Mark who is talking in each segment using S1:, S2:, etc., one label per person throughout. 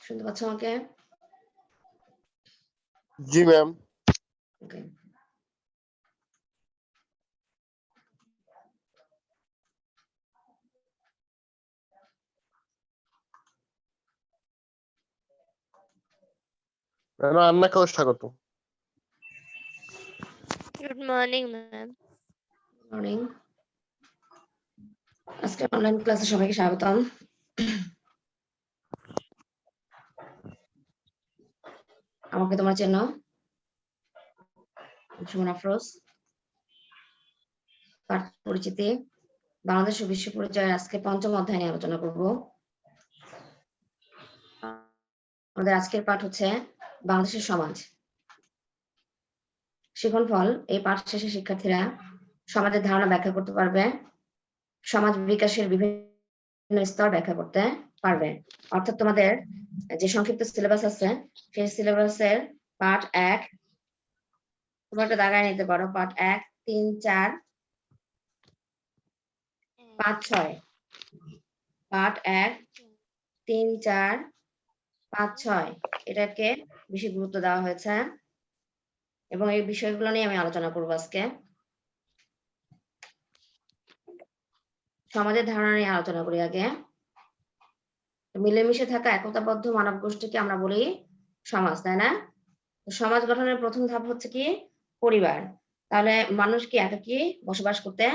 S1: শুনতে পাচ্ছ আমাকে?
S2: জি ম্যাম।
S1: ওকে।
S2: আপনাকেও স্বাগত।
S3: Good morning, ma'am.
S1: মর্নিং। আজকে অনলাইন ক্লাসে সবাইকে স্বাগতম। আমাকে তোমরা চেনো? সুমন আফরোজ। পাঠ পরিচিতি, বাংলাদেশ ও বিশ্ব পরিচয়ের আজকে পঞ্চম অধ্যায় নিয়ে আলোচনা করব। আমাদের আজকের পাঠ হচ্ছে বাংলাদেশের সমাজ। শিখন ফল, এই পাঠ শেষে শিক্ষার্থীরা সমাজের ধারণা ব্যাখ্যা করতে পারবে, সমাজ বিকাশের বিভিন্ন স্তর ব্যাখ্যা করতে পারবে। অর্থাৎ তোমাদের যে সংক্ষিপ্ত সিলেবাস আছে সেই সিলেবাসের পার্ট 1 তোমরা একটা দাগায় নিতে পারো। পার্ট 1, 3, 4, 5, 6। পার্ট 1, 3, 4, 5, 6 এটাকে বেশি গুরুত্ব দেওয়া হয়েছে এবং এই বিষয়গুলো নিয়ে আমি আলোচনা করবো আজকে। সমাজের ধারণা নিয়ে আলোচনা করি আগে। মিলেমিশে থাকা একতাবদ্ধ মানব গোষ্ঠীকে আমরা বলি সমাজ, তাই না? সমাজ গঠনের প্রথম ধাপ হচ্ছে কি? পরিবার। তাহলে মানুষ কি একাকী বসবাস করতে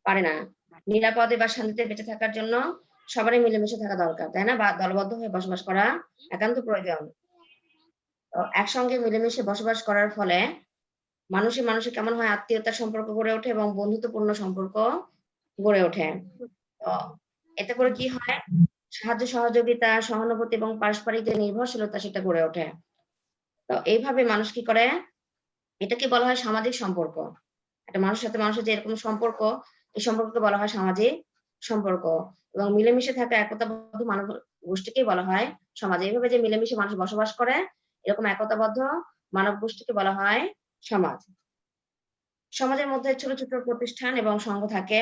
S1: পারে না। নিরাপদে বা শান্তিতে বেঁচে থাকার জন্য সবারই মিলেমিশে থাকা দরকার, তাই না? বা দলবদ্ধ হয়ে বসবাস করা একান্ত প্রয়োজন। তো একসঙ্গে মিলেমিশে বসবাস করার ফলে মানুষে কেমন হয়? আত্মীয়তার সম্পর্ক গড়ে ওঠে এবং বন্ধুত্বপূর্ণ সম্পর্ক গড়ে ওঠে। তো এতে করে কি হয়? সাহায্য সহযোগিতা, সহানুভূতি এবং পারস্পরিক যে নির্ভরশীলতা সেটা গড়ে ওঠে। তো এইভাবে মানুষ কি করে? এটাকে বলা হয় সামাজিক সম্পর্ক। একটা মানুষের সাথে মানুষের যে এরকম সম্পর্ক, এই সম্পর্ককে বলা হয় সামাজিক সম্পর্ক। এবং মিলেমিশে থাকা একতাবদ্ধ মানব গোষ্ঠীকেই বলা হয় সমাজ। এইভাবে যে মিলেমিশে মানুষ বসবাস করে এরকম একতাবদ্ধ মানব গোষ্ঠীকে বলা হয় সমাজ। সমাজের মধ্যে ছোট ছোট প্রতিষ্ঠান এবং সংঘ থাকে,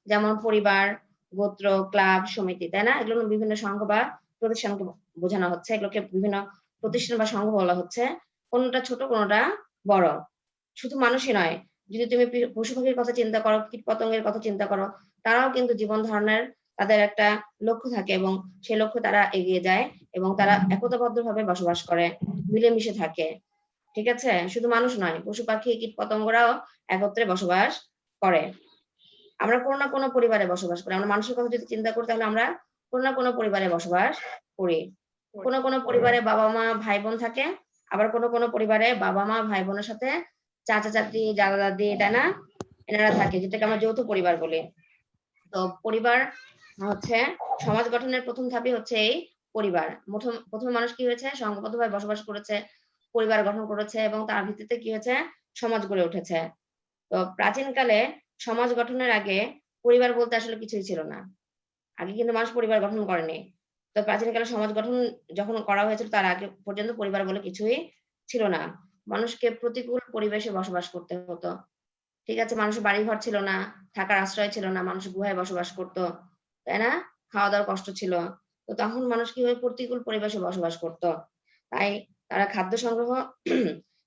S1: যেমন পরিবার, গোত্র, ক্লাব, সমিতি, তাই না? এগুলো বিভিন্ন সংঘ বা প্রতিষ্ঠানকে বোঝানো হচ্ছে। এগুলোকে বিভিন্ন প্রতিষ্ঠান বা সংঘ বলা হচ্ছে। কোনটা ছোট কোনটা বড়। শুধু মানুষই নয়, যদি তুমি পশু পাখির কথা চিন্তা করো, কীট পতঙ্গের কথা চিন্তা করো, তারাও কিন্তু জীবন ধারণের তাদের একটা লক্ষ্য থাকে এবং সেই লক্ষ্যে তারা এগিয়ে যায় এবং তারা একতাবদ্ধ ভাবে বসবাস করে, মিলেমিশে থাকে। ঠিক আছে? শুধু মানুষ নয়, পশু পাখি, কীট পতঙ্গরাও একত্রে বসবাস করে। আমরা কোনো না কোনো পরিবারে বসবাস করি। আমরা মানুষের কথা যদি চিন্তা করি তাহলে আমরা কোনো না কোনো পরিবারে বসবাস করি। কোনো কোনো পরিবারে বাবা মা ভাই বোন থাকে, আবার কোনো কোনো পরিবারে বাবা মা ভাই বোনের সাথে চাচা চাচি, দাদা দাদি, তাই না? এনারা থাকে, যেটাকে আমরা যৌথ পরিবার বলি। তো পরিবার হচ্ছে সমাজ গঠনের প্রথম ধাপই হচ্ছে এই পরিবার। প্রথমে মানুষ কি হয়েছে? সংঘবদ্ধভাবে বসবাস করেছে, পরিবার গঠন করেছে এবং তার ভিত্তিতে কি হয়েছে? সমাজ গড়ে উঠেছে। তো প্রাচীনকালে সমাজ গঠনের আগে পরিবার বলতে আসলে কিছুই ছিল না। আগে কিন্তু মানুষ পরিবার গঠন করেনি। তো প্রাচীনকালে সমাজ গঠন যখন করা হয়েছিল তার আগে পর্যন্ত পরিবার বলে কিছুই ছিল না। মানুষকে প্রতিকূল পরিবেশে বসবাস করতে হতো। ঠিক আছে? মানুষের বাড়িঘর ছিল না, থাকার আশ্রয় ছিল না, মানুষ গুহায় বসবাস করতো, তাই না? খাওয়া দাওয়ার কষ্ট ছিল। তো তখন মানুষ কি হয়? প্রতিকূল পরিবেশে বসবাস করতো। তাই তারা খাদ্য সংগ্রহ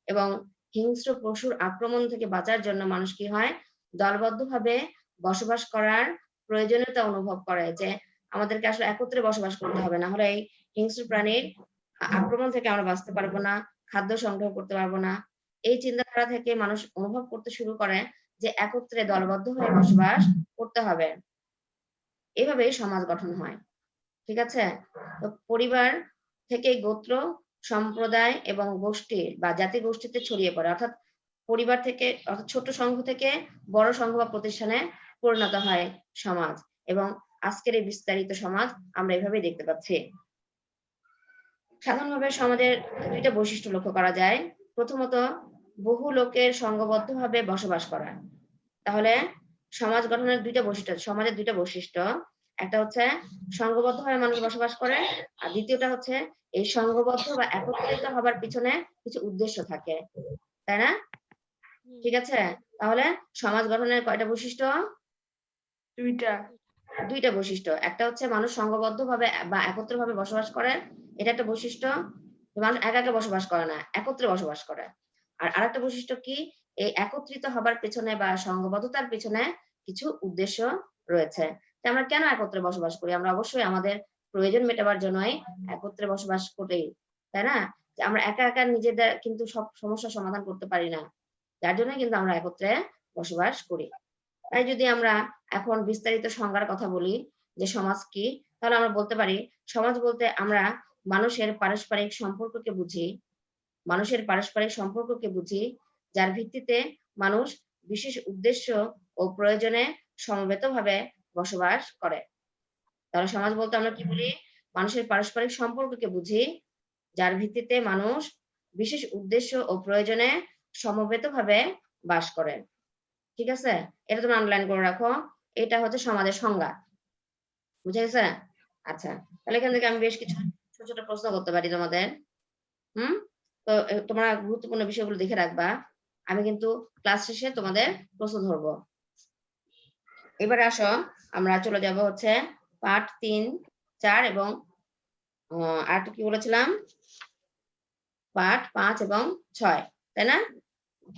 S1: এবং হিংস্র পশুর আক্রমণ থেকে বাঁচার জন্য মানুষ কি হয়? দলবদ্ধভাবে বসবাস করার প্রয়োজনীয়তা অনুভব করে যে আমাদেরকে আসলে একত্রে বসবাস করতে হবে, না হলে এই হিংস্র প্রাণীর আক্রমণ থেকে আমরা বাঁচতে পারবো না, খাদ্য সংগ্রহ করতে পারবো না। এই চিন্তাধারা থেকে মানুষ অনুভব করতে শুরু করে যে একত্রে দলবদ্ধ হয়ে বসবাস করতে হবে। এভাবেই সমাজ গঠন হয়। ঠিক আছে? তো পরিবার থেকে গোত্র, সম্প্রদায় এবং গোষ্ঠী বা জাতি গোষ্ঠীতে ছড়িয়ে পড়ে। অর্থাৎ পরিবার থেকে, অর্থাৎ ছোট সংঘ থেকে বড় সংঘ বা প্রতিষ্ঠানে পরিণত হয় সমাজ। এবং আজকের এই বিস্তারিত সমাজ আমরা এভাবেই দেখতে পাচ্ছি। সাধারণভাবে সমাজের দুইটা বৈশিষ্ট্য লক্ষ্য করা যায়। প্রথমত, বহু লোকের সংঘবদ্ধভাবে বসবাস করা। তাহলে সমাজ গঠনের দুইটা বৈশিষ্ট্য, সমাজের দুইটা বৈশিষ্ট্য। একটা হচ্ছে সংঘবদ্ধভাবে মানুষ বসবাস করে, আর দ্বিতীয়টা হচ্ছে এই সংঘবদ্ধ বা একত্রিত হবার পিছনে কিছু উদ্দেশ্য থাকে, তাই না? ঠিক আছে? তাহলে সমাজ গঠনের কয়টা বৈশিষ্ট্য?
S4: দুইটা।
S1: দুইটা বৈশিষ্ট্য, একটা হচ্ছে মানুষ সংঘবদ্ধভাবে বা একত্রভাবে বসবাস করে, এটা একটা বৈশিষ্ট্য। মানুষ একা একা বসবাস করে না, একত্রে বসবাস করে। আর আরেকটা বৈশিষ্ট্য কি, এই একত্রিত হবার পেছনে বা সংঘবদ্ধতার পেছনে কিছু উদ্দেশ্য রয়েছে। আমরা কেন একত্রে বসবাস করি? আমরা অবশ্যই আমাদের প্রয়োজন মেটাবার জন্যই একত্রে বসবাস করি, তাই না? যে আমরা একা একা নিজেদের কিন্তু সব সমস্যার সমাধান করতে পারি না, যার জন্য কিন্তু আমরা একত্রে বসবাস করি। তাই যদি আমরা এখন বিস্তারিত সংজ্ঞার কথা বলি যে সমাজ কি, তাহলে আমরা বলতে পারি সমাজ বলতে আমরা মানুষের পারস্পরিক সম্পর্ককে বুঝি, যার ভিত্তিতে মানুষ বিশেষ উদ্দেশ্য ও প্রয়োজনে সমবেতভাবে বসবাস করে। তাহলে সমাজ বলতে আমরা কি বলি? মানুষের পারস্পরিক সম্পর্ককে বুঝি, যার ভিত্তিতে মানুষ বিশেষ উদ্দেশ্য ও প্রয়োজনে সমবেতভাবে বাস করে। ঠিক আছে, এটা তুমি আন্ডারলাইন করে রাখো। এটা হচ্ছে সমাজের সংজ্ঞা, বুঝে গেছে? আচ্ছা, তাহলে এখান থেকে আমি বেশ কিছু ছোট ছোট প্রশ্ন করতে পারি তোমাদের। তো তোমরা গুরুত্বপূর্ণ বিষয়গুলো দেখে রাখবা, আমি কিন্তু ক্লাস শেষে তোমাদের প্রশ্ন ধরবো। এবারে আসো আমরা চলে যাব হচ্ছে পার্ট 3, 4 এবং আর কি বলেছিলাম, পার্ট 5 এবং 6, তাই না?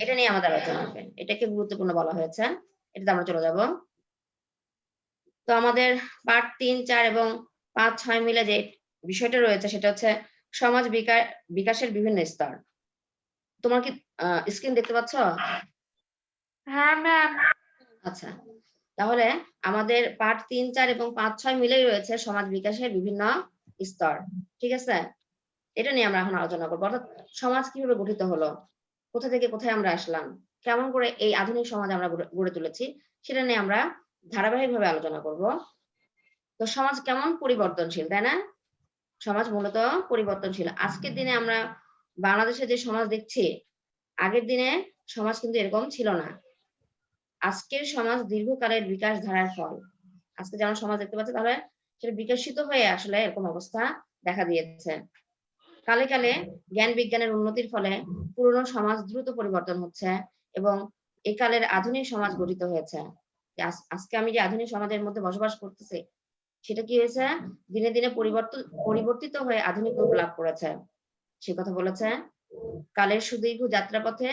S1: এটা নিয়ে আমাদের আলোচনা হবে, এটাকে গুরুত্বপূর্ণ বলা হয়েছে, এটাতে আমরা চলে যাব। তো আমাদের পার্ট 3, 4 এবং 5, 6 মিলে যে বিষয়টা রয়েছে সেটা হচ্ছে সমাজ বিকাশের বিভিন্ন স্তর। তোমার কি স্ক্রিন দেখতে পাচ্ছ?
S4: হ্যাঁ ম্যাম।
S1: আচ্ছা, তাহলে আমাদের পার্ট 3, 4 এবং 5, 6 মিলেই রয়েছে সমাজ বিকাশের বিভিন্ন স্তর। ঠিক আছে, এটা নিয়ে আমরা এখন আলোচনা করবো, অর্থাৎ সমাজ কিভাবে গঠিত হলো, কোথা থেকে কোথায় আমরা আসলাম, কেমন করে এই আধুনিক সমাজ আমরা গড়ে তুলেছি, সেটা নিয়ে আমরা ধারাবাহিকভাবে আলোচনা করব। তো সমাজ কেমন পরিবর্তনশীল, তাই না? সমাজ মূলত পরিবর্তনশীল। আজকের দিনে আমরা বাংলাদেশে যে সমাজ দেখছি, আগের দিনে সমাজ কিন্তু এরকম ছিল না। আজকের সমাজ দীর্ঘকালের বিকাশ ধারার ফল। আজকে যেমন সমাজ দেখতে পাচ্ছি, তাহলে সেটা বিকশিত হয়ে আসলে এরকম অবস্থা দেখা দিয়েছে। কালে কালে জ্ঞান বিজ্ঞানের উন্নতির ফলে পুরনো সমাজ দ্রুত পরিবর্তন হচ্ছে এবং এই কালের আধুনিক সমাজ গঠিত হয়েছে। আজকে আমি যে আধুনিক সমাজের মধ্যে বসবাস করতেছি, সেটা কি হয়েছে? দিনে দিনে পরিবর্তিত হয়ে আধুনিক রূপ লাভ করেছে। সে কথা বলেছে, কালের সুদীর্ঘ যাত্রাপথে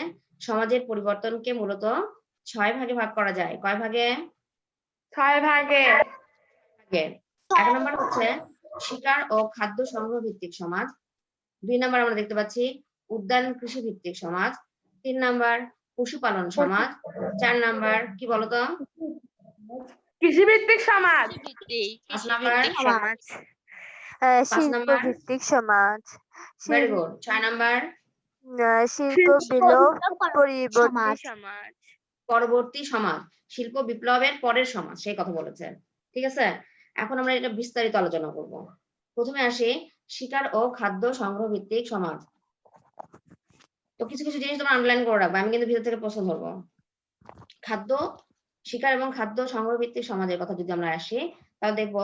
S1: সমাজের পরিবর্তনকে মূলত 6 ভাগে ভাগ করা যায়। কয় ভাগে?
S4: 6 ভাগে।
S1: 1 নম্বর হচ্ছে শিকার ও খাদ্য সংগ্রহ ভিত্তিক সমাজ। 2 নম্বর আমরা দেখতে পাচ্ছি উদ্যান কৃষি ভিত্তিক সমাজ। 3 নম্বর পশুপালন সমাজ। 4 নম্বর কি বলতো?
S4: কৃষিভিত্তিক সমাজ।
S1: 5 নম্বর
S3: সমাজ,
S1: 5
S3: শিল্প
S1: নম্বর
S3: ভিত্তিক সমাজ,
S1: ভেরি গুড। 6 নম্বর
S3: শিল্প বিপ্লব পরবর্তী সমাজ,
S1: পরবর্তী সমাজ, শিল্প বিপ্লবের পরের সমাজ, সেই কথা বলেছেন। ঠিক আছে, এখন আমরা এটা বিস্তারিত আলোচনা করব। প্রথমে আসি শিকার ও খাদ্য সংগ্রহ ভিত্তিক সমাজ। তো কিছু কিছু জিনিস তোমরা আন্ডারলাইন করে রাখবে, আমি কিন্তু ভিতর থেকে প্রশ্ন ধরবো। শিকার এবং খাদ্য সংগ্রহ ভিত্তিক সমাজের কথা যদি আমরা আসি, তাহলে দেখবো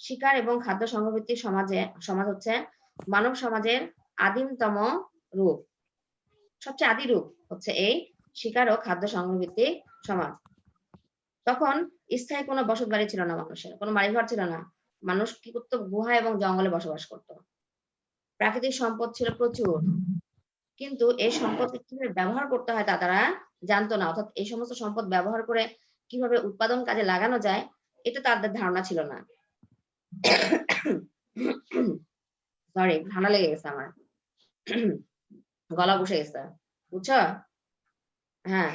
S1: শিকার এবং খাদ্য সংগ্রহ ভিত্তিক সমাজ হচ্ছে মানব সমাজের আদিমতম রূপ, সবচেয়ে আদি রূপ হচ্ছে এই শিকার ও খাদ্য সংগ্রহ ভিত্তিক সমাজ। তখন স্থায়ী কোনো বসত বাড়ি ছিল না, মানুষের কোনো বাড়িঘর ছিল না। মানুষ কি করতো? গুহা এবং জঙ্গলে বসবাস করত। প্রাকৃতিক সম্পদ ছিল প্রচুর, কিন্তু এই সম্পদকে কিভাবে ব্যবহার করতে হয় তা তারা জানতো না, অর্থাৎ এই সমস্ত সম্পদ ব্যবহার করে কিভাবে উৎপাদন কাজে লাগানো যায় এটা তাদের ধারণা ছিল না। সরি, ঠান্ডা লেগে গেছে আমার, গলা বসে গেছে, বুঝছো? হ্যাঁ,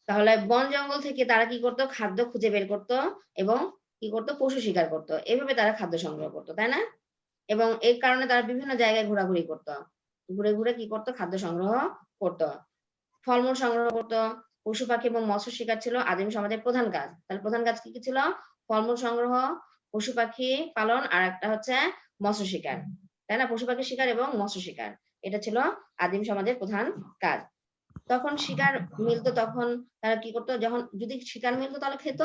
S1: তাহলে বন জঙ্গল থেকে তারা কি করতো? খাদ্য খুঁজে বের করতো এবং কি করতো? পশু শিকার করতো, এভাবে তারা খাদ্য সংগ্রহ করতো, তাই না? এবং এই কারণে তারা বিভিন্ন জায়গায় ঘোরাঘুরি করতো, ঘুরে ঘুরে কি করতো? খাদ্য সংগ্রহ করতো, ফলমূল সংগ্রহ করতো। পশু পাখি এবং মৎস্য শিকার ছিল আদিম সমাজের প্রধান কাজ। তাহলে প্রধান কাজ কি কি ছিল? ফলমূল সংগ্রহ, পশু পাখি পালন, আর একটা হচ্ছে মৎস্য শিকার, তাই না? পশু পাখি শিকার এবং মৎস্য শিকার, এটা ছিল আদিম সমাজের প্রধান কাজ। তখন শিকার মিলতো, তখন তারা কি করতো? যখন যদি শিকার মিলতো তাহলে খেত,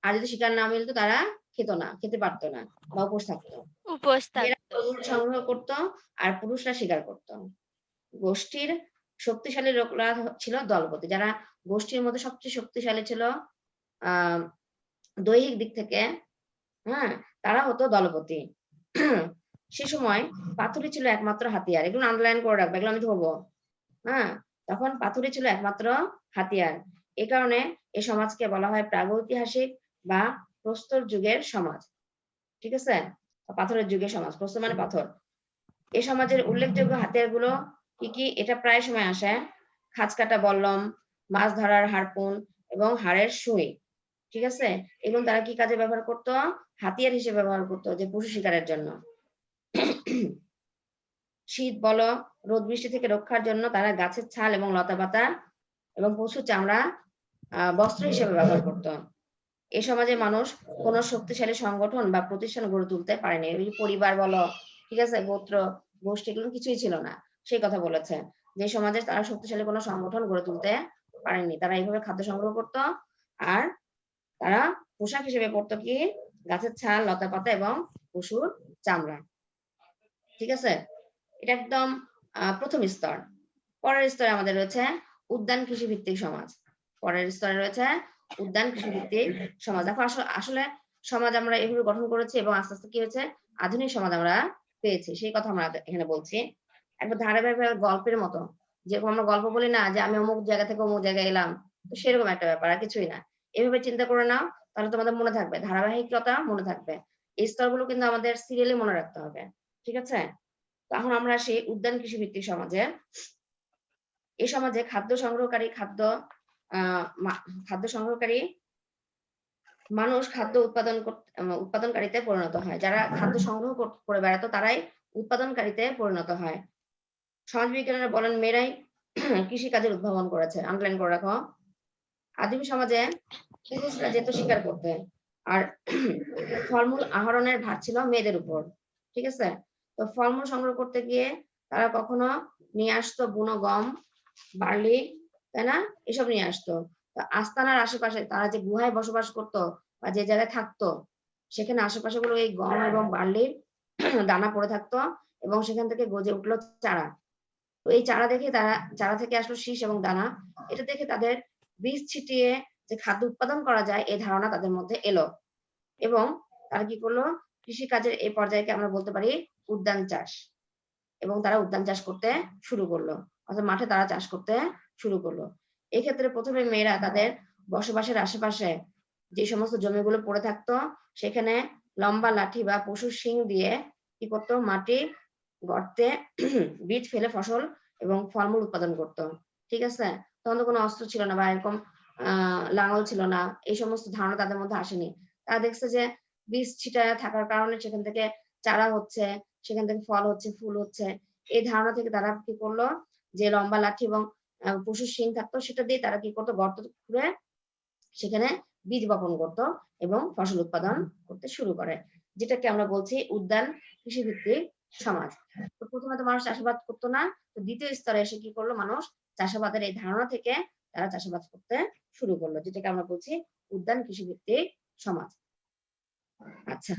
S1: আর যদি শিকার না মিলতো তারা খেত না, খেতে পারতো না বা উপোস থাকতো। এরা ফলমূল সংগ্রহ করতো আর পুরুষরা শিকার করতো। গোষ্ঠীর শক্তিশালী লোকরা ছিল দলপতি, যারা গোষ্ঠীর মধ্যে সবচেয়ে শক্তিশালী ছিল দৈহিক দিক থেকে হ্যাঁ তারা হতো দলপতি। সে সময় পাথরই ছিল একমাত্র হাতিয়ার। এগুলো আন্ডারলাইন করে রাখবে, এগুলো আমি ধরবো। হ্যাঁ, তখন পাথরই ছিল একমাত্র হাতিয়ার। এ কারণে এ সমাজকে বলা হয় প্রাগৈতিহাসিক বা প্রস্তর যুগের সমাজ। ঠিক আছে, পাথরের যুগের সমাজ, প্রস্তর মানে পাথর। এ সমাজের উল্লেখযোগ্য হাতিয়ারগুলো কি কি এটা প্রায় সময় আসে। খাঁজ কাটা বল্লম, মাছ ধরার হারপুন এবং হাড়ের সুই। ঠিক আছে, এগুলো তারা কি কাজে ব্যবহার করতো? হাতিয়ার হিসেবে ব্যবহার করতো, যে পশু শিকারের জন্য। শীত বলো, রোদ বৃষ্টি থেকে রক্ষার জন্য তারা গাছের ছাল এবং লতাপাতা এবং পশুর চামড়া বস্ত্র হিসেবে ব্যবহার করত। এ সমাজে মানুষ কোন শক্তিশালী সংগঠন বা প্রতিষ্ঠান গড়ে তুলতে পারেনি। ওই পরিবার বলো, ঠিক আছে, গোত্র গোষ্ঠী, এগুলো কিছুই ছিল না, সেই কথা বলেছে। যে সমাজে তারা শক্তিশালী কোনো সংগঠন গড়ে তুলতে পারেনি। তারা এইভাবে খাদ্য সংগ্রহ করত, আর তারা পোশাক হিসেবে পরতো কি? গাছের ছাল, লতাপাতা এবং পশুর চামড়া। ঠিক আছে, এটা একদম প্রথম স্তর। পরের স্তরে আমাদের রয়েছে উদ্যান কৃষি ভিত্তিক সমাজ। পরের স্তরে রয়েছে উদ্যান কৃষি ভিত্তিক সমাজ। দেখো আসলে সমাজ আমরা এভাবে গঠন করেছি এবং আস্তে আস্তে কি হয়েছে, আধুনিক সমাজ আমরা পেয়েছি, সেই কথা আমরা এখানে বলছি। একবার ধারাবাহিক গল্পের মতো, যেরকম আমরা গল্প বলি না যে আমি অমুক জায়গা থেকে অমুক জায়গায় এলাম, তো সেরকম একটা ব্যাপার, আর কিছুই না। এভাবে চিন্তা করে নাও, তাহলে তোমাদের মনে থাকবে, ধারাবাহিকতা মনে থাকবে। এই স্তরগুলো কিন্তু আমাদের সিরিয়ালি মনে রাখতে হবে। ঠিক আছে, তখন আমরা আসি উদ্যান কৃষি ভিত্তিক সমাজে। এই সমাজে খাদ্য সংগ্রহকারী মানুষ খাদ্য উৎপাদনকারীতে পরিণত হয়। যারা খাদ্য সংগ্রহ করে বেড়াতো তারাই উৎপাদনকারীতে পরিণত হয়। সমাজবিজ্ঞানীরা বলেন মেয়েরাই কৃষি কাজের উদ্ভাবন করেছে। আন্ডারলাইন করে রাখো। আদিম সমাজে পুরুষরা যেত শিকার করতে, আর ফলমূল আহরণের ভার ছিল মেয়েদের উপর। ঠিক আছে, তো ফলমূল সংগ্রহ করতে গিয়ে তারা কখনো নিয়ে আসতো বুনো গম, বার্লি, তাই না, এসব নিয়ে আসতো। তো আস্তানার আশেপাশে তারা যে গুহায় বসবাস করতো বা যে জায়গায় থাকতো, সেখানে আশেপাশে গুলো এই গম এবং বার্লির দানা পড়ে থাকতো, এবং সেখান থেকে গজে উঠলো চারা। তো এই চারা থেকে আসলো শীষ এবং দানা। এটা দেখে তাদের বীজ ছিটিয়ে যে খাদ্য উৎপাদন করা যায়, এই ধারণা তাদের মধ্যে এলো, এবং তারা কি করলো, কৃষি কাজের এই পর্যায়কে আমরা বলতে পারি উদ্যান চাষ। এবং তারা উদ্যান চাষ করতে শুরু করলো, অর্থাৎ মাঠে তারা চাষ করতে শুরু করলো। এক্ষেত্রে প্রথমে মেয়েরা তাদের বসবাসের আশেপাশে যে সমস্ত জমিগুলো পড়ে থাকতো, সেখানে লম্বা লাঠি বা পশুর শিং দিয়ে কি করতো, মাটি গর্তে বীজ ফেলে ফসল এবং ফলমূল উৎপাদন করতো। ঠিক আছে, তখন তো কোনো অস্ত্র ছিল না বা এরকম লাঙল ছিল না, এই সমস্ত ধারণা তাদের মধ্যে আসেনি। তারা দেখছে যে বীজ ছিটায় থাকার কারণে সেখান থেকে চারা হচ্ছে, সেখান থেকে ফল হচ্ছে, ফুল হচ্ছে। এই ধারণা থেকে তারা কি করলো, যে লম্বা লাঠি এবং পশুর শিং থাকতো, সেটা দিয়ে তারা কি করতো, গর্ত খুঁড়ে সেখানে বীজ বপন করতো এবং ফসল উৎপাদন করতে শুরু করে, যেটাকে আমরা বলছি উদ্যান কৃষিভিত্তিক সমাজ। তো প্রথমে তো মানুষ চাষাবাদ করতো না, তো দ্বিতীয় স্তরে এসে কি করলো, মানুষ চাষাবাদের এই ধারণা থেকে তারা চাষাবাদ করতে শুরু করলো, যেটাকে আমরা বলছি উদ্যান কৃষিভিত্তিক সমাজ। আচ্ছা,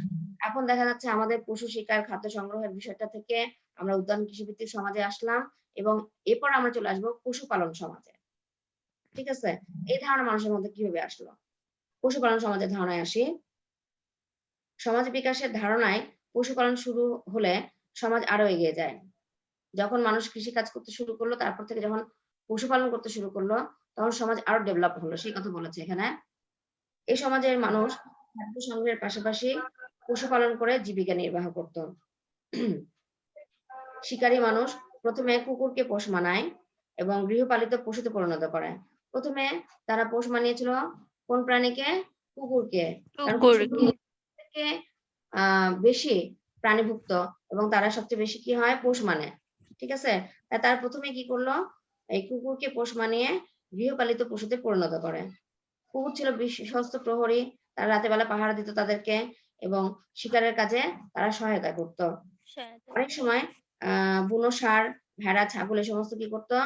S1: এখন দেখা যাচ্ছে আমাদের পশু শিকার খাদ্য সংগ্রহের বিষয়টা থেকে আমরা উদ্যান কৃষিভিত্তিক সমাজে আসলাম, এবং এরপর আমরা চলে আসবো পশুপালন সমাজে। ঠিক আছে, এই ধারণা মানুষের মধ্যে কিভাবে আসলো? পশুপালন সমাজের ধারণায় আসি। সমাজ বিকাশের ধারণায় পশুপালন শুরু হলে সমাজ আরো এগিয়ে যায়। যখন মানুষ কৃষি কাজ করতে শুরু করলো, তারপর থেকে যখন পশুপালন করতে শুরু করলো, তখন সমাজ আরো ডেভেলপ হলো, সেই কথা বলেছে এখানে। এই সমাজের মানুষ খাদ্য সংগ্রহের পাশাপাশি পশুপালন করে জীবিকা নির্বাহ করত। শিকারী মানুষ প্রথমে কুকুরকে পোষ মানায় এবং গৃহপালিত পশুতে পরিণত করে। প্রথমে তারা পোষ মানিয়েছিল কোন প্রাণীকে? কুকুরকে। কারণ কুকুর থেকে বেশি প্রাণীভুক্ত এবং তারা সবচেয়ে বেশি কি হয়, পোষ মানে। ঠিক আছে, তার প্রথমে কি করলো, এই কুকুরকে পোষ মানিয়ে গৃহপালিত পশুতে পরিণত করে। কুকুর ছিল বিশ্বস্ত প্রহরী, তারা রাতে বেলা পাহারা দিত তাদেরকে, এবং শিকারের কাজে তারা সহায়তা করত। অনেক সময় বুনো ষাঁড়, ভেড়া, ছাগল এই সমস্ত কি করতো,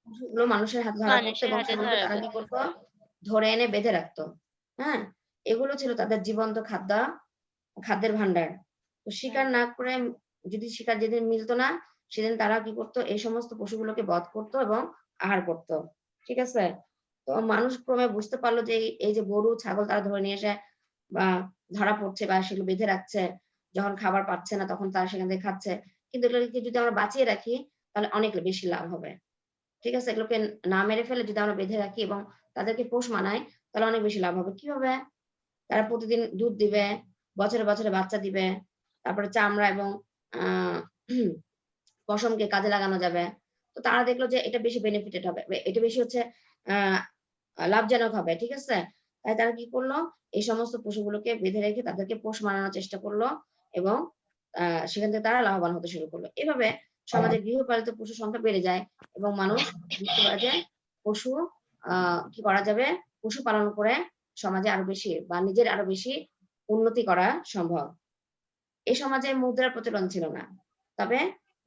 S1: পশুগুলো মানুষের হাতে ধরা পড়তো এবং সেগুলোকে তারা কি করতো, ধরে এনে বেঁধে রাখতো। হ্যাঁ, এগুলো ছিল তাদের জীবন্ত খাদ্যের ভান্ডার। তো শিকার না করে, যদি শিকার যেদিন মিলতো না, সেদিন তারা কি করতো, এই সমস্ত পশুগুলোকে বধ করতো এবং আহার করতো। ঠিক আছে, তো মানুষ ক্রমে বুঝতে পারলো যে এই যে গরু ছাগল তারা ধরে নিয়ে এসে বা ধরা পড়ছে বা সেগুলো বেঁধে রাখছে, যখন খাবার পাচ্ছে না তখন তারা সেখান থেকে খাচ্ছে, কিন্তু এগুলোকে যদি আমরা বাঁচিয়ে রাখি তাহলে অনেক বেশি লাভ হবে। ঠিক আছে, এগুলোকে না মেরে ফেলে যদি আমরা বেঁধে রাখি এবং তাদেরকে পোষ মানাই তাহলে অনেক বেশি লাভ হবে। কিভাবে? তারা প্রতিদিন দুধ দিবে, বছরে বছরে বাচ্চা দিবে, তারপরে চামড়া এবং আহ পশমকে কাজে লাগানো যাবে। তো তারা দেখলো যে এটা বেশি বেনিফিটেড হবে, এটা বেশি হচ্ছে আহ লাভজনক হবে। ঠিক আছে, তাই তারা কি করলো, এই সমস্ত পশুগুলোকে বেঁধে রেখে তাদেরকে পোষ মানানোর চেষ্টা করলো এবং সেখান থেকে তারা লাভবান হতে শুরু করলো। এভাবে সমাজে গৃহপালিত পশুর সংখ্যা বেড়ে যায় এবং মানুষ বুঝতে পারে যে পশু কি করা যাবে, পশু পালন করে সমাজে আরো বেশি বা নিজের আরো বেশি উন্নতি করা সম্ভব। এই সমাজে মুদ্রার প্রচলন ছিল না, তবে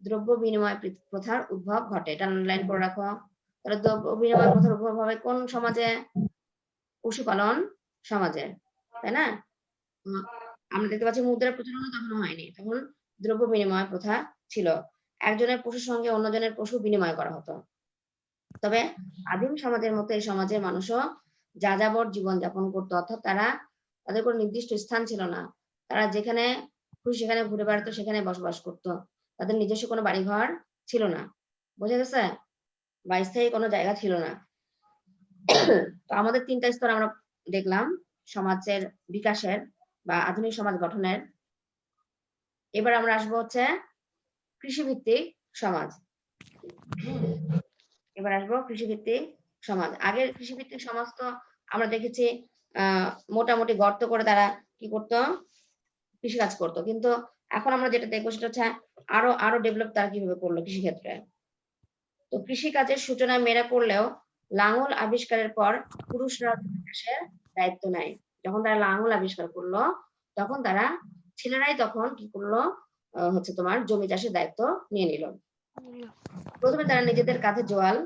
S1: দ্রব্য বিনিময় প্রথার উদ্ভব ঘটে। এটা লাইন করে রাখো। তাহলে দ্রব্য বিনিময় প্রথার উদ্ভব হবে কোন সমাজে? পশুপালন সমাজে, তাই না? আমরা দেখতে পাচ্ছি মুদ্রার প্রচলন তখন হয়নি, তখন দ্রব্য বিনিময় প্রথা ছিল। একজনের পশুর সঙ্গে অন্যজনের পশু বিনিময় করা হতো। তবে আদিম সমাজের মতো এই সমাজের মানুষও যাযাবর জীবন যাপন করতো, অর্থাৎ তাদের কোনো নির্দিষ্ট স্থান ছিল না। তারা যেখানে খুশি সেখানে ঘুরে বেড়াতো, সেখানে বসবাস করতো। তাদের নিজস্ব কোনো বাড়িঘর ছিল না, বোঝা গেছে? বা স্থায়ী কোনো জায়গা ছিল না। তো আমাদের 3টা স্তর আমরা দেখলাম সমাজের বিকাশের বা আধুনিক সমাজ গঠনের। এবার আমরা আসবো হচ্ছে কৃষিভিত্তিক সমাজ। এবার আসবো কৃষিভিত্তিক সমাজ। আগের কৃষিভিত্তিক সমাজ তো আমরা দেখেছি মোটামুটি গর্ত করে তারা কি করতো, কৃষিকাজ করতো। কিন্তু এখন আমরা যেটা দেখবো সেটা হচ্ছে আরো ডেভেলপ তারা কিভাবে করলো কৃষিক্ষেত্রে। তো কৃষিকাজের সূচনা মেয়েরা করলেও লাঙল আবিষ্কারের পর পুরুষরা চাষের দায়িত্ব নেয়। যখন তারা লাঙল আবিষ্কার করলো তখন ছেলেরাই তখন কি করলো, হচ্ছে তোমার জমি চাষের দায়িত্ব নিয়ে নিল। প্রথমে তারা নিজেদের কাঁধে জোয়াল,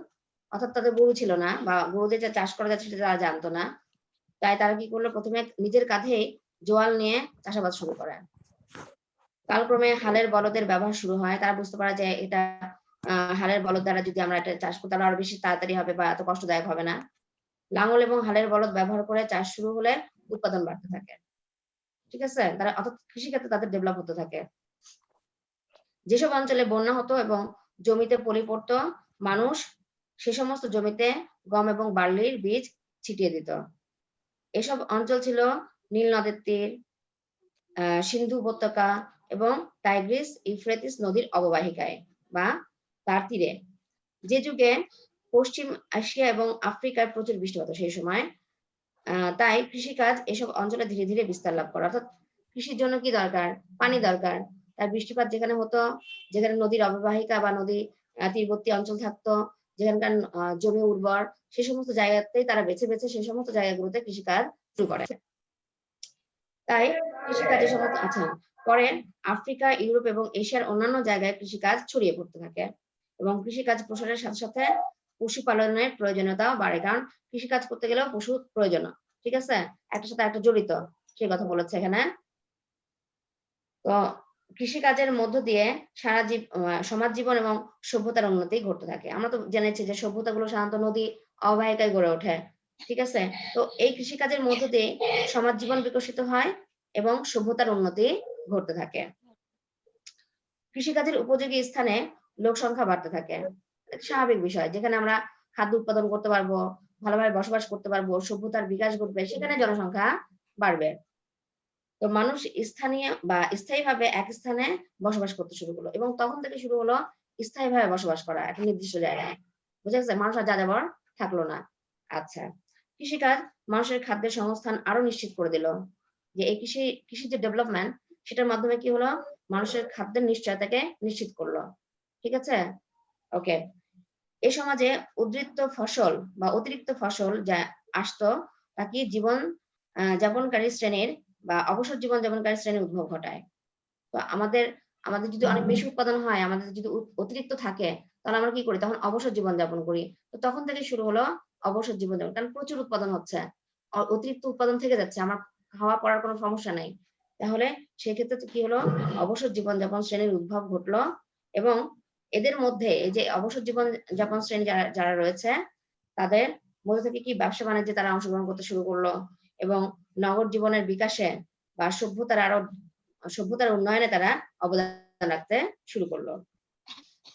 S1: অর্থাৎ তাদের গরু ছিল না বা গরুদের যে চাষ করা যাচ্ছে সেটা তারা জানতো না, তাই তারা কি করলো, প্রথমে নিজের কাঁধে জোয়াল নিয়ে চাষাবাদ শুরু করে। কালক্রমে হালের বলদের ব্যবহার শুরু হয়। তারা বুঝতে পারে যে এটা হালের বলদ দ্বারা যদি আমরা এটা চাষ করি তাহলে আরো বেশি তাড়াতাড়ি হবে বা এত কষ্টদায়ক হবে না। লাঙল এবং হালের বলদ ব্যবহার করে চাষ শুরু হলে উৎপাদন বাড়তে থাকে। ঠিক আছে, তারা অর্থাৎ কৃষিক্ষেত্রে তাদের ডেভেলপ হতে থাকে। যেসব অঞ্চলে বন্যা হতো এবং জমিতে পলি পড়তো, মানুষ সে সমস্ত জমিতে গম এবং বার্লির বীজ ছিটিয়ে দিত। এসব অঞ্চল ছিল নীল নদের তীর, সিন্ধু উপত্যকা এবং টাইগ্রিস ইউফ্রেটিস নদীর অববাহিকায় বা তার তীরে। যে যুগে পশ্চিম এশিয়া এবং আফ্রিকায় প্রচুর বৃষ্টি হতো সেই সময়, তাই কৃষিকাজ এসব অঞ্চলে ধীরে ধীরে বিস্তার লাভ করে। অর্থাৎ কৃষির জন্য কি দরকার? পানি দরকার। তার বৃষ্টিপাত যেখানে হতো, যেখানে নদীর অববাহিকা বা নদী তীরবর্তী অঞ্চল থাকতো, যেখানকার জমি উর্বর, সে সমস্ত জায়গাতেই তারা বেছে বেছে সেই সমস্ত জায়গাগুলোতে কৃষিকাজ শুরু করে। তাই কৃষিকাজের সমস্ত পরে আফ্রিকা, ইউরোপ এবং এশিয়ার অন্যান্য জায়গায় কৃষিকাজ ছড়িয়ে পড়তে থাকে এবং কৃষিকাজ প্রসারের সাথে সাথে পশুপালনের প্রয়োজনীয়তাও বাড়ে, কারণ কৃষিকাজ করতে গেলেও পশু প্রয়োজন। ঠিক আছে, একটার সাথে একটা জড়িত, সেই কথা বলেছে এখানে। তো কৃষিকাজের মধ্য দিয়ে সমাজ জীবন এবং সভ্যতার উন্নতি ঘটতে থাকে। আমরা তো জেনেছি যে সভ্যতাগুলো সাধারণত নদী অববাহিকায় গড়ে ওঠে। ঠিক আছে, তো এই কৃষিকাজের মধ্য দিয়ে সমাজ জীবন বিকশিত হয় এবং সভ্যতার উন্নতি ঘটতে থাকে। কৃষিকাজের উপযোগী স্থানে লোক সংখ্যা বাড়তে থাকে, স্বাভাবিক বিষয়। যেখানে আমরা খাদ্য উৎপাদন করতে পারবো, ভালোভাবে বসবাস করতে পারবো, সভ্যতার বিকাশ ঘটবে, সেখানে জনসংখ্যা বাড়বে। তো মানুষ স্থানীয় বা স্থায়ীভাবে এক স্থানে বসবাস করতে শুরু করলো এবং তখন থেকে শুরু হলো স্থায়ীভাবে বসবাস করা একটা নির্দিষ্ট জায়গায়। বুঝা গেছে, মানুষ আর যাযাবর থাকলো না। আচ্ছা, কৃষিকাজ মানুষের খাদ্যের সংস্থান আরো নিশ্চিত করে দিল। যে এই কৃষির যে ডেভেলপমেন্ট, সেটার মাধ্যমে কি হলো, মানুষের খাদ্যের নিশ্চয়তাকে নিশ্চিত করলো। ঠিক আছে, ওকে। এই সমাজে অতিরিক্ত ফসল যা আসতো তা কি জীবন যাপনকারী শ্রেণীর বা অবসর জীবন যাপনকারী শ্রেণীর উদ্ভব ঘটায়। তো আমাদের যদি অনেক বেশি উৎপাদন হয়, আমাদের যদি অতিরিক্ত থাকে, তাহলে আমরা কি করি, তখন অবসর জীবন যাপন করি। তো তখন থেকে শুরু হলো অবসর জীবন যাপন, কারণ প্রচুর উৎপাদন হচ্ছে, অতিরিক্ত উৎপাদন থেকে যাচ্ছে, আমার খাওয়া পড়ার কোনো সমস্যা নেই। তাহলে সেক্ষেত্রে কি হলো, অবসর জীবন যাপন শ্রেণীর উদ্ভব ঘটলো এবং এদের মধ্যে এই যে অবসর জীবন যাপন শ্রেণী যারা রয়েছে, তাদের মধ্য থেকে কি ব্যবসা বাণিজ্যে তারা অংশগ্রহণ করতে শুরু করলো এবং নগর জীবনের বিকাশে বা সভ্যতার উন্নয়নে তারা অবদান রাখতে শুরু করলো।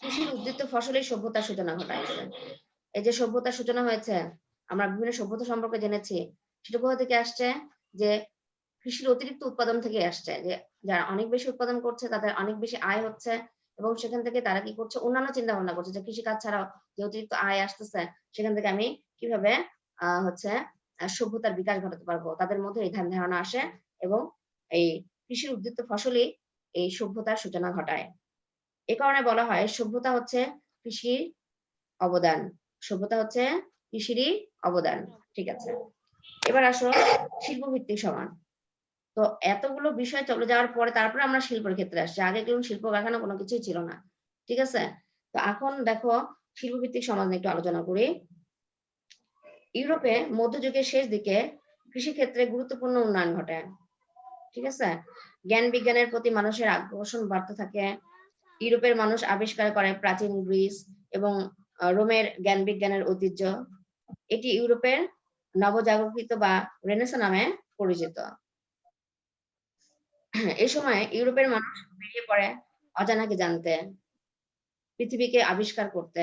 S1: কৃষির উদ্বৃত্ত ফসলেই সভ্যতার সূচনা ঘটাইছে। এই যে সভ্যতার সূচনা হয়েছে, আমরা বিভিন্ন সভ্যতা সম্পর্কে জেনেছি, সেটা কোথা থেকে আসছে? যে কৃষির অতিরিক্ত উৎপাদন থেকে আসছে, যে যারা অনেক বেশি উৎপাদন করছে তাদের অনেক বেশি আয় হচ্ছে এবং সেখান থেকে তারা কি করছে, অন্যান্য চিন্তা ভাবনা করছে যে কৃষিকাজ ছাড়াও যে অতিরিক্ত আয় আসতেছে সেখান থেকে আমি কিভাবে সভ্যতার বিকাশ ঘটাতে পারবো, তাদের মধ্যে এই ধ্যান ধারণা আসে এবং এই কৃষির উদ্বৃত্ত ফসলই এই সভ্যতার সূচনা ঘটায়। এ কারণে বলা হয় সভ্যতা হচ্ছে কৃষির অবদান, সভ্যতা হচ্ছে কৃষিরই অবদান। ঠিক আছে, এবার আসো শিল্প ভিত্তিক সমাজ। তো এতগুলো বিষয় চলে যাওয়ার পরে তারপরে আমরা শিল্পের ক্ষেত্রে আসছি, আগে কিন্তু শিল্প কারখানা কোনো কিছুই ছিল না। ঠিক আছে, তো এখন দেখো শিল্প ভিত্তিক সমাজ নিয়ে একটু আলোচনা করি। ইউরোপে মধ্যযুগের শেষ দিকে কৃষিক্ষেত্রে গুরুত্বপূর্ণ উন্নয়ন ঘটে। ঠিক আছে, জ্ঞান বিজ্ঞানের প্রতি মানুষের আকর্ষণ বাড়তে থাকে। ইউরোপের মানুষ আবিষ্কার করে প্রাচীন গ্রিস এবং রোমের জ্ঞান বিজ্ঞানের ঐতিহ্য। এটি ইউরোপের নবজাগরিত বা রেনেসাঁ নামে পরিচিত। এই সময় ইউরোপের মানুষ বেরিয়ে পড়ে অজানাকে জানতে, পৃথিবীকে আবিষ্কার করতে।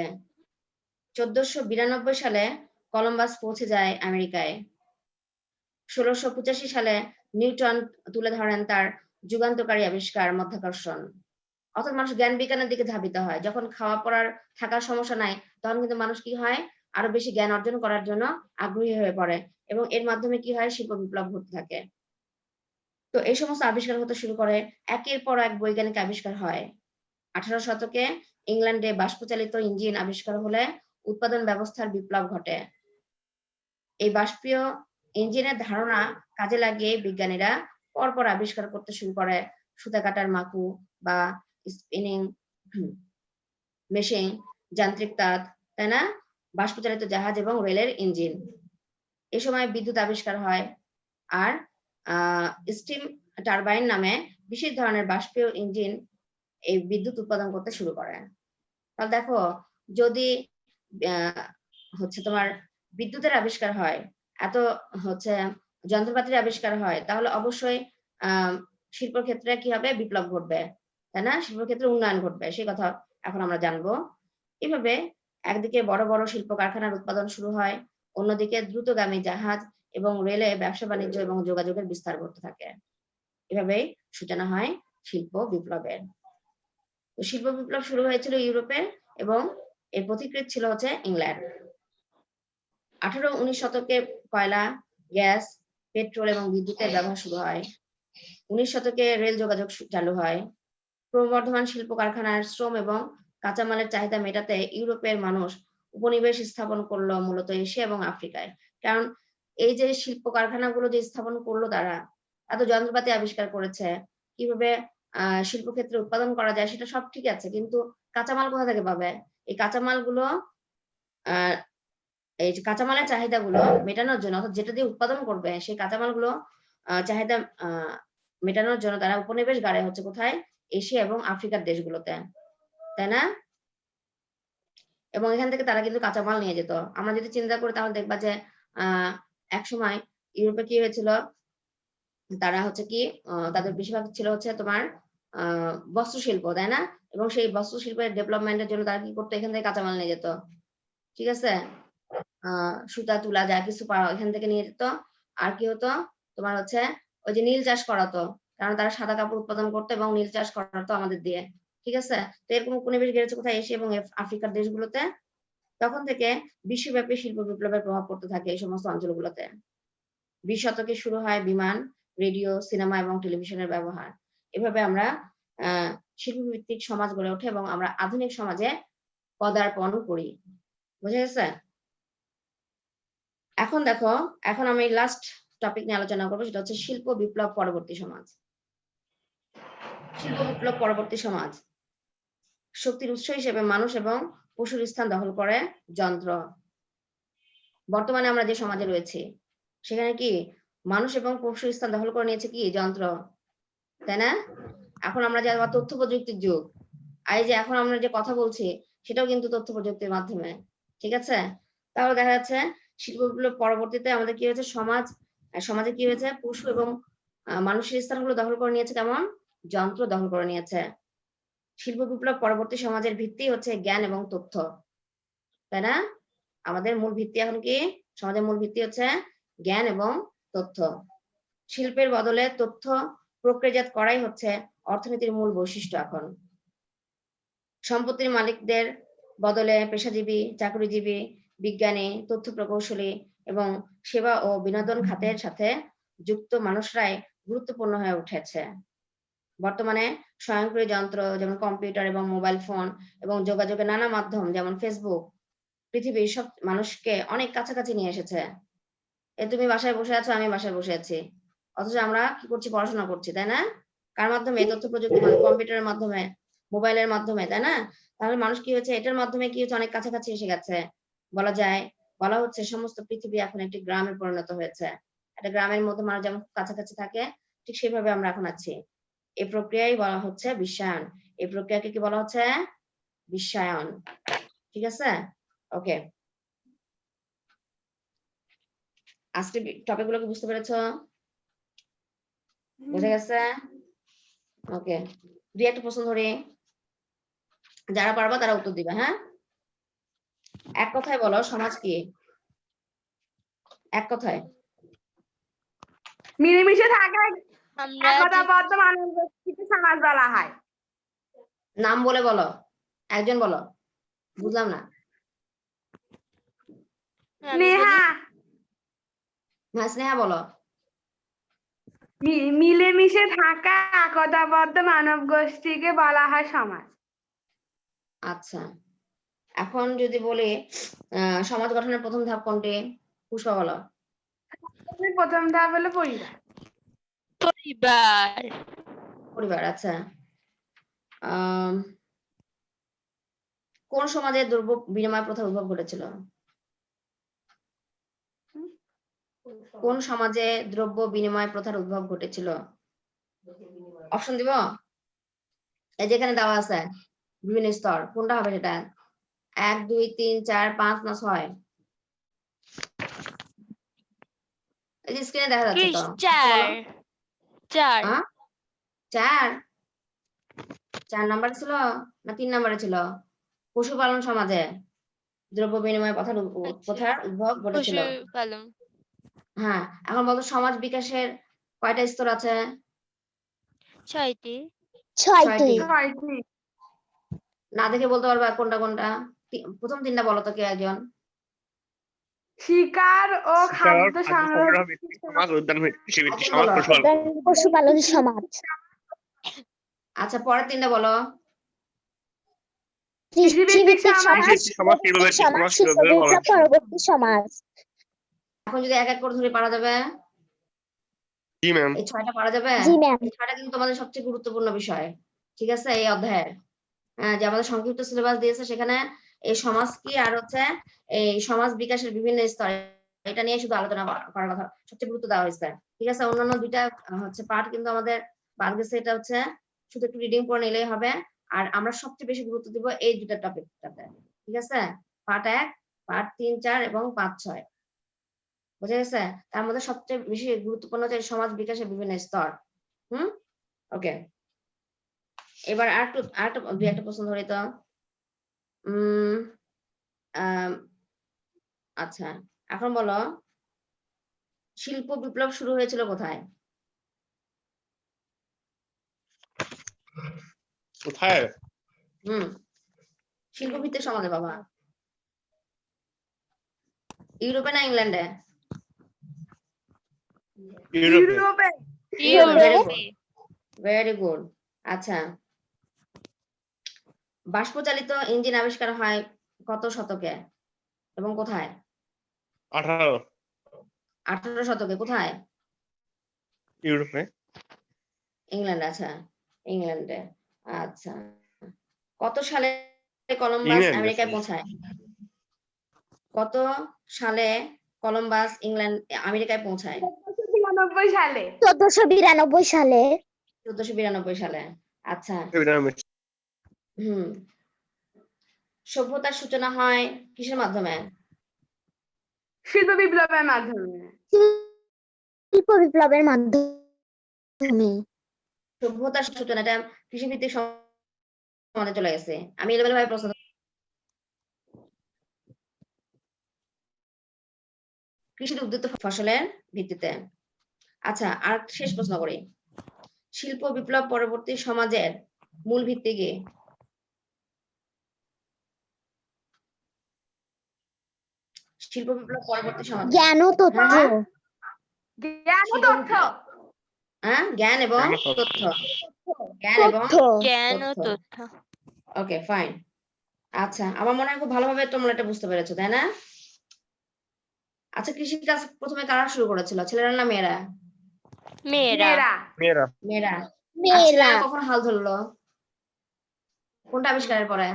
S1: 1492 সালে কলম্বাস পৌঁছে যায় আমেরিকায়। 1685 সালে নিউটন তুলে ধরেন তার যুগান্তকারী আবিষ্কার মাধ্যাকর্ষণ। অর্থাৎ মানুষ জ্ঞান বিজ্ঞানের দিকে ধাবিত হয়। যখন খাওয়া পড়ার থাকার সমস্যা নাই, তখন কিন্তু মানুষ কি হয়, আরো বেশি জ্ঞান অর্জন করার জন্য আগ্রহী হয়ে পড়ে এবং এর মাধ্যমে কি হয়, শিল্প বিপ্লব ঘটতে থাকে। তো এই সমস্ত আবিষ্কার হতে শুরু করে, একের পর এক বৈজ্ঞানিক আবিষ্কার হয়। 18 শতকে ইংল্যান্ডে বাষ্পচালিত ইঞ্জিন আবিষ্কার হলে উৎপাদন ব্যবস্থার বিপ্লব ঘটে। এই বাষ্পীয় ইঞ্জিনের ধারণা কাজে লাগিয়ে বিজ্ঞানীরা পরপর আবিষ্কার করতে শুরু করে সুতা কাটার মাকু বা স্পিনিং মেশিন, যান্ত্রিক তাঁত, তাই না, বাষ্পচালিত জাহাজ এবং রেলের ইঞ্জিন। এ সময় বিদ্যুৎ আবিষ্কার হয় আর স্টিম টারবাইন নামে বিশেষ ধরনের বাষ্পীয় ইঞ্জিন এই বিদ্যুৎ উৎপাদন করতে শুরু করে। তাহলে দেখো, যদি তোমার বিদ্যুতের আবিষ্কার হয়, এত যন্ত্রপাতির আবিষ্কার হয়, তাহলে অবশ্যই শিল্প ক্ষেত্রে কি হবে, বিপ্লব ঘটবে, তাই না, শিল্প ক্ষেত্রে উন্নয়ন ঘটবে, সেই কথা এখন আমরা জানবো। এভাবে একদিকে বড় বড় শিল্প কারখানার উৎপাদন শুরু হয়, অন্যদিকে দ্রুতগামী জাহাজ এবং রেলে ব্যবসা বাণিজ্য এবং যোগাযোগের বিস্তার ঘটতে থাকে। এভাবেই সূচনা হয় শিল্প বিপ্লবের। তো শিল্প বিপ্লব শুরু হয়েছিল ইউরোপে এবং এর পথিকৃৎ ছিল ইংল্যান্ড। 18-19 শতকে কয়লা, গ্যাস, পেট্রোল এবং বিদ্যুতের ব্যবহার শুরু হয়। 19 শতকে রেল যোগাযোগ চালু হয়। ক্রমবর্ধমান শিল্প কারখানার শ্রম এবং কাঁচামালের চাহিদা মেটাতে ইউরোপের মানুষ উপনিবেশ স্থাপন করলো মূলত এশিয়া এবং আফ্রিকায়। কারণ এই যে শিল্প কারখানাগুলো যে স্থাপন করলো, তারা এত যন্ত্রপাতি আবিষ্কার করেছে, কিভাবে শিল্পক্ষেত্রে উৎপাদন করা যায় সেটা সব ঠিক আছে, কিন্তু কাঁচামাল কোথা থেকে পাবে? এই কাঁচামালগুলো এই কাঁচামালের চাহিদাগুলো মেটানোর জন্য, অর্থাৎ যেটা দিয়ে উৎপাদন করবে সেই কাঁচামালগুলো চাহিদা মেটানোর জন্য তারা উপনিবেশ গাড়ে কোথায়, এশিয়া এবং আফ্রিকার দেশগুলোতে, তাই না? এবং এখান থেকে তারা কিন্তু কাঁচামাল নিয়ে যেত। আমরা যদি চিন্তা করি তাহলে দেখবা যে এক সময় ইউরোপে কি হয়েছিল, তারা কি তাদের বেশিরভাগ ছিল তোমার বস্ত্র শিল্প, তাই না, এবং সেই বস্ত্র শিল্পের ডেভেলপমেন্টের জন্য তারা কি করতো, এখান থেকে কাঁচামাল নিয়ে যেত। ঠিক আছে, সুতা তুলা যা কিছু পাওয়া এখান থেকে নিয়ে যেত। আর কি হতো তোমার ওই যে নীল চাষ করাতো, কারণ তারা সাদা কাপড় উৎপাদন করতো এবং নীল চাষ করাতো আমাদের দিয়ে। ঠিক আছে, তো এরকম উপনিবেশ গেড়েছে কোথায়, এশিয়া এবং আফ্রিকার দেশগুলোতে। তখন থেকে বিশ্বব্যাপী শিল্প বিপ্লবের প্রভাব পড়তে থাকে এই সমস্ত অঞ্চলগুলোতে। 20 শতকে শুরু হয় বিমান, রেডিও, সিনেমা এবং টেলিভিশনের ব্যবহার। এভাবে আমরা শিল্প ভিত্তিক সমাজ গড়ে ওঠে এবং আমরা আধুনিক সমাজে পদার্পণ করি। বুঝা গেছে? এখন দেখো, এখন আমি লাস্ট টপিক নিয়ে আলোচনা করবো, সেটা হচ্ছে শিল্প বিপ্লব পরবর্তী সমাজ। শিল্প বিপ্লব পরবর্তী সমাজ শক্তির উৎস হিসেবে মানুষ এবং পশুর স্থান দখল করে যন্ত্র। বর্তমানে আমরা যে সমাজে রয়েছি সেখানে কি মানুষ এবং পশুর স্থান দখল করে নিয়েছে কি যন্ত্র, তাই না? এখন আমরা যে তথ্য প্রযুক্তির যুগ, এই যে এখন আমরা যে কথা বলছি সেটাও কিন্তু তথ্য প্রযুক্তির মাধ্যমে। ঠিক আছে, তাহলে দেখা যাচ্ছে শিল্প বিপ্লব পরবর্তীতে আমাদের কি হয়েছে, সমাজে কি হয়েছে, পশু এবং মানুষের স্থানগুলো দখল করে নিয়েছে, কেমন, যন্ত্র দখল করে নিয়েছে। শিল্প বিপ্লব পরবর্তী সমাজের ভিত্তি হচ্ছে জ্ঞান এবং তথ্য, তাই না? আমাদের মূল ভিত্তি এখন কি, সমাজের মূল ভিত্তি হচ্ছে জ্ঞান এবং তথ্য। শিল্পের বদলে তথ্য প্রক্রিয়াজাত করাই হচ্ছে অর্থনীতির মূল বৈশিষ্ট্য এখন। সম্পত্তির মালিকদের বদলে পেশাজীবী, চাকরিজীবী, বিজ্ঞানী, তথ্য প্রকৌশলী এবং সেবা ও বিনোদন খাতের সাথে যুক্ত মানুষরাই গুরুত্বপূর্ণ হয়ে উঠেছে। বর্তমানে স্বয়ংক্রিয় যন্ত্র যেমন কম্পিউটার এবং মোবাইল ফোন এবং যোগাযোগের নানা মাধ্যম যেমন ফেসবুক পৃথিবীর সব মানুষকে অনেক কাছাকাছি নিয়ে এসেছে। তুমি বাসায় বসে আছো, আমি বাসায় বসে আছি, অথচ আমরা কি করছি, পড়াশোনা করছি, তাই না? কার মাধ্যমে, তথ্য প্রযুক্তি, মানে কম্পিউটারের মাধ্যমে, মোবাইলের মাধ্যমে, তাই না? তাহলে মানুষ কি হচ্ছে, এটার মাধ্যমে কি হচ্ছে, অনেক কাছাকাছি এসে গেছে। বলা হচ্ছে সমস্ত পৃথিবী এখন একটি গ্রামে পরিণত হয়েছে। একটা গ্রামের মধ্যে মানুষ যেমন কাছাকাছি থাকে, ঠিক সেভাবে আমরা এখন আছি। এই প্রক্রিয়াই বলা হচ্ছে বিশ্বায়ন। এই প্রক্রিয়াকে কি বলা হচ্ছে, বিশ্বায়ন। ঠিক আছে, ওকে। আজকে টপিক গুলো কি বুঝতে পেরেছো? বুঝে গেছে? ওকে, দুই একটা প্রশ্ন ধরে যারা পারবা তারা উত্তর দিবে। হ্যাঁ, এক কথায় বলো সমাজ কি? এক কথায়।
S4: মিলেমিশে থাকা
S3: আমরা
S4: একতাবদ্ধ মানব গোষ্ঠীকে সমাজ বলা হয়।
S1: নাম বলে বলো, একজন বলো, বুঝলাম না।
S4: নেহা,
S1: হ্যাঁ, স্নেহা বলো।
S4: মিলেমিশে থাকা একতাবদ্ধ মানব গোষ্ঠীকে বলা হয় সমাজ।
S1: আচ্ছা, এখন যদি বলি সমাজ গঠনের প্রথম ধাপ কোনটি? পুষ্পা বলো।
S4: প্রথম ধাপ হলো পরিবার।
S3: পরিবার।
S1: পরিবার, আচ্ছা। কোন সমাজে দ্রব্য বিনিময় প্রথা উদ্ভব ঘটেছিল? কোন সমাজে দ্রব্য বিনিময় প্রথার উদ্ভব ঘটেছিল? অপশন দিব? এই যেখানে দেওয়া আছে বিভিন্ন স্তর, কোনটা হবে সেটা? 1 2 3 4 5 না 6? এই যে স্ক্রিনে দেখা যাচ্ছে তো।
S3: চার।
S1: হ্যাঁ, 4 নাম্বার ছিল না 3 নাম্বারে ছিল? পশুপালন সমাজে দ্রব্য বিনিময় প্রথার উদ্ভব ঘটেছিল।
S3: পশুপালন।
S1: হ্যাঁ, এখন বলতো সমাজ বিকাশের কয়টা স্তর আছে?
S3: 6টি।
S1: 6টি।
S4: ছয়টি।
S1: না দেখে বলতে পারবা কোনটা কোনটা? প্রথম 3টা বলো তো, কে একজন?
S4: শিকার ও খাদ্য সংগ্রহ,
S2: সমাজ, উদ্যান কৃষিভিত্তিক
S1: একজন
S2: সমাজ,
S1: বলো।
S2: পশুপালন।
S3: পশুপালন সমাজ।
S1: আচ্ছা, পরের 3টা বলো।
S4: কৃষিভিত্তিক সমাজ,
S2: কৃষিভিত্তিক সমাজ, শিল্পভিত্তিক সমাজ, শিল্পভিত্তিক
S3: পরবর্তী সমাজ।
S1: এখন যদি এক এক করে ধরে পারা যাবে?
S2: জি ম্যাম।
S1: এই 6টা পারা যাবে?
S3: জি ম্যাম।
S1: এই 6টা কিন্তু তোমাদের সবচেয়ে গুরুত্বপূর্ণ বিষয়, ঠিক আছে, এই অধ্যায়ের। যে আমাদের সংক্ষিপ্ত সিলেবাস দিয়েছে সেখানে এই সমাজ কি আর হচ্ছে এই সমাজ বিকাশের বিভিন্ন স্তর, এটা নিয়ে শুধু আলোচনা করার কথা সবচেয়ে গুরুত্ব দেওয়া হয়েছে। ঠিক আছে, অন্যান্য 2টা হচ্ছে পার্ট কিন্তু আমাদের বাদ গেছে। এটা হচ্ছে শুধু একটু রিডিং করে নিলেই হবে। আর আমরা সবচেয়ে বেশি গুরুত্ব দিব এই 2টা টপিকটাতে। ঠিক আছে, পার্ট 1, পার্ট 3 4 এবং 5 6। বুঝা গেছে? তার মধ্যে সবচেয়ে বেশি গুরুত্বপূর্ণ হচ্ছে সমাজ বিকাশের বিভিন্ন স্তর। ওকে, এবার আরেকটা 2-1টা প্রশ্ন ধরি তো। আচ্ছা, এখন বলো শিল্প বিপ্লব শুরু হয়েছিল কোথায়?
S2: কোথায়?
S1: শিল্প ভিত্তিক সমাজে বাবা। ইউরোপে না ইংল্যান্ডে?
S4: ইউরোপে।
S1: Very good. আচ্ছা, বাষ্পচালিত ইঞ্জিন আবিষ্কার হয় কত শতকে এবং কোথায়?
S2: 18।
S1: 18 শতকে। কোথায়?
S2: ইউরোপে।
S1: ইংল্যান্ড, আচ্ছা, ইংল্যান্ডে। আচ্ছা, কত সালে কলম্বাস
S2: ইংল্যান্ডে,
S1: আমেরিকায় পৌঁছায়? কত সালে কলম্বাস আমেরিকায় পৌঁছায়?
S4: 1492 সালে।
S3: 1492 সালে।
S1: 1492 সালে। আচ্ছা, সভ্যতার সূচনা হয় কিসের মাধ্যমে?
S4: শিল্প বিপ্লবের মাধ্যমে।
S3: শিল্প বিপ্লবের মাধ্যমে।
S1: সভ্যতার সূচনা, এটা কৃষিভিত্তিক সমাজে চলে গেছে। আমি এলোমেলো ভাবে প্রশ্ন কৃষির উদ্বৃত্ত ফসলের ভিত্তিতে। আচ্ছা, আর শেষ প্রশ্ন করি, শিল্প বিপ্লব পরবর্তী সমাজের মূল ভিত্তি কি? শিল্প বিপ্লব পরবর্তী সমাজ,
S3: জ্ঞান ও তথ্য।
S1: হ্যাঁ?
S4: জ্ঞান ও তথ্য।
S1: হ্যাঁ, জ্ঞান এবং
S2: জ্ঞান ও তথ্য।
S1: তথ্য। জ্ঞান এবং
S3: তথ্য।
S5: জ্ঞান ও
S1: তথ্য।
S5: তথ্য।
S1: ওকে, ফাইন। আচ্ছা, আমার মনে হয় খুব ভালোভাবে তোমরা এটা বুঝতে পেরেছো, তাই না? আচ্ছা, কৃষি কাজ প্রথমে কারা শুরু করেছিল, ছেলেরা না মেয়েরা?
S5: মেয়েরা।
S4: মেয়েরা।
S2: মেয়েরা।
S1: মেয়েরা। আর
S3: মেয়েরা।
S1: ছেলেরা কখন হাল ধরলো? কোনটা আবিষ্কারের পরে?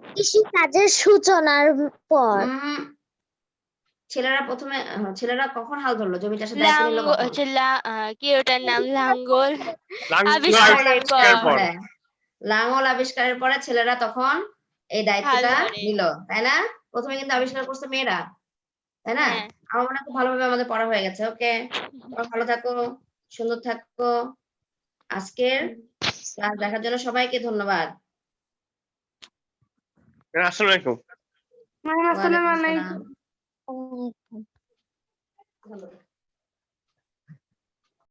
S3: কৃষি কাজের সূচনার পর।
S1: ছেলেরা প্রথমে ছেলেরা কখন হাল ধরলো, জমি চাষের দায়িত্ব নিল কখন?
S5: হচ্ছে কি ওটার নাম, লাঙ্গল
S2: লাঙ্গল
S5: আবিষ্কারের
S2: আবিষ্কারের
S5: পর।
S2: পর।
S1: লাঙ্গল আবিষ্কারের পরে ছেলেরা তখন এই দায়িত্বটা
S5: হাল ধরে।
S1: নিল, তাই না? প্রথমে কিন্তু আবিষ্কার করছে মেয়েরা, তাই না?
S5: হ্যাঁ।
S1: আমার মনে হয় খুব ভালোভাবে আমাদের পড়া হয়ে গেছে। ওকে, ভালো থাকো, সুন্দর থাকো। আজকের ক্লাস দেখার জন্য সবাইকে ধন্যবাদ।
S2: আসসালামু আলাইকুম।
S4: আসসালামু
S1: ওয়ালাইকুম
S4: আলাইকুম।
S1: আসসালাম।